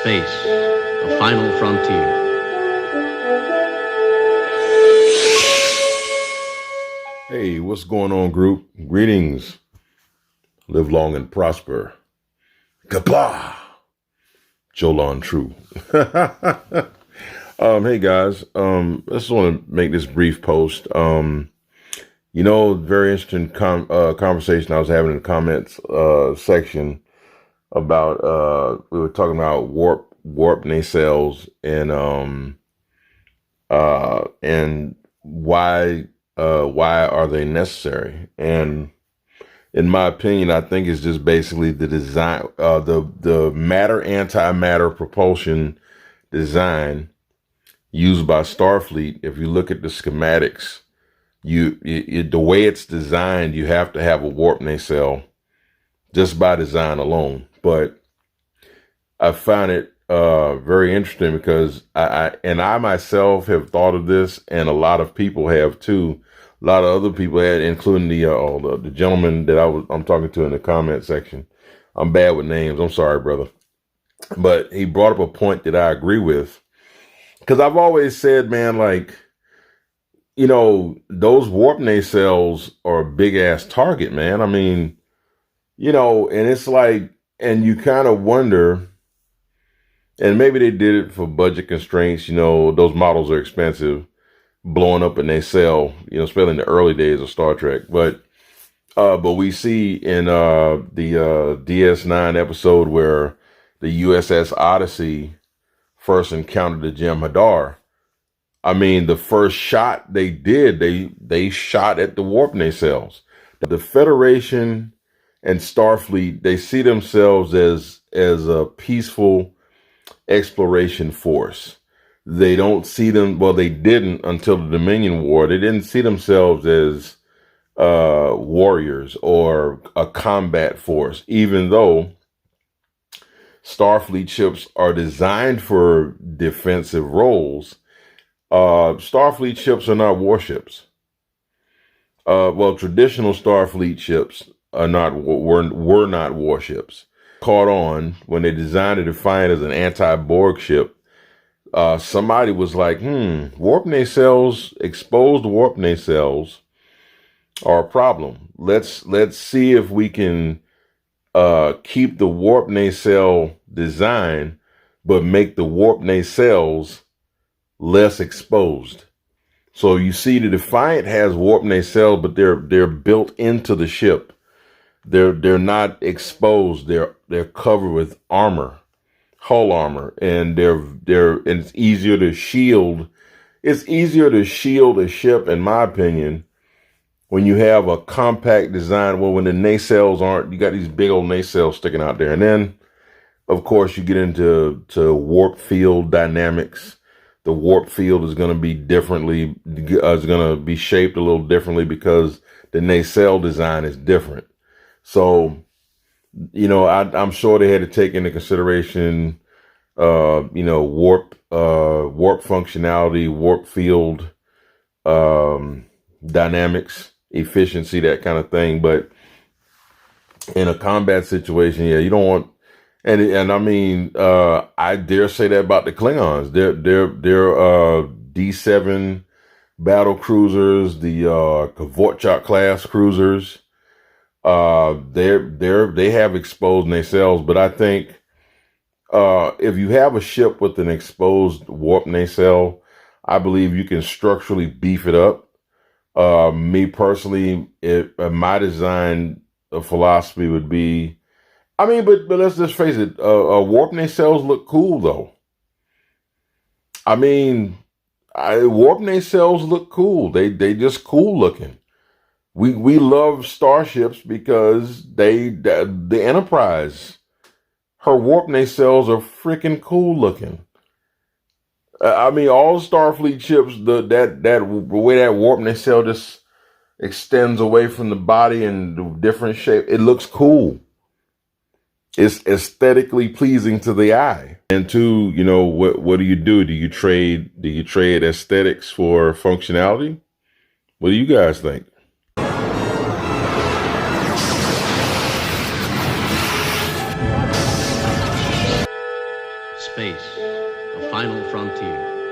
Space, the final frontier. Hey, what's going on, group? Greetings. Live long and prosper. Kapla! Jolon True. Hey guys, I just want to make this brief post. Very interesting conversation I was having in the comments section about we were talking about warp nacelles and why are they necessary? And in my opinion, I think it's just basically the design, the matter antimatter propulsion design used by Starfleet. If you look at the schematics, the way it's designed, you have to have a warp nacelle just by design alone. But I find it very interesting because I myself have thought of this, and a lot of people have too. A lot of other people had, including the gentleman that I'm talking to in the comment section. I'm bad with names. I'm sorry, brother. But he brought up a point that I agree with. Because I've always said, man, those warp nacelles are a big ass target, man. I mean, and it's like, and you kind of wonder, and maybe they did it for budget constraints. Those models are expensive, blowing up a nacelle, especially in the early days of Star Trek. But we see in the DS9 episode where the USS Odyssey first encountered the Jem'Hadar. I mean, the first shot they did, they shot at the warp nacelles. The Federation and Starfleet, they see themselves as a peaceful exploration force. They don't see them, well, they didn't until the Dominion War. They didn't see themselves as warriors or a combat force, even though Starfleet ships are designed for defensive roles. Starfleet ships are not warships. Traditional Starfleet ships were not warships. Caught on when they designed the Defiant as an anti-Borg ship. Somebody was like, warp nacelles, exposed warp nacelles are a problem. Let's see if we can keep the warp nacelle design, but make the warp nacelles less exposed. So you see the Defiant has warp nacelles, but they're built into the ship. They're not exposed. They're covered with armor, hull armor, and it's easier to shield. It's easier to shield a ship, in my opinion, when you have a compact design. Well, when the nacelles aren't, you got these big old nacelles sticking out there. And then, of course, you get into warp field dynamics. The warp field is going to be is going to be shaped a little differently because the nacelle design is different. So, I'm sure they had to take into consideration, warp functionality, warp field, dynamics, efficiency, that kind of thing. But in a combat situation, yeah, you don't want, and I mean, I dare say that about the Klingons. They're D7 battle cruisers, the Kvorchak class cruisers. They have exposed nacelles, but I think if you have a ship with an exposed warp nacelle, I believe you can structurally beef it up. Me personally, my design philosophy would be, I mean, but let's just face it, warp nacelles look cool though. I mean, warp nacelles look cool. They just cool looking. We love starships because the Enterprise, her warp nacelles are freaking cool looking. I mean, all Starfleet ships, the way that warp nacelle just extends away from the body in the different shape, it looks cool. It's aesthetically pleasing to the eye. And two, what do you do? Do you trade aesthetics for functionality? What do you guys think? Space, the final frontier.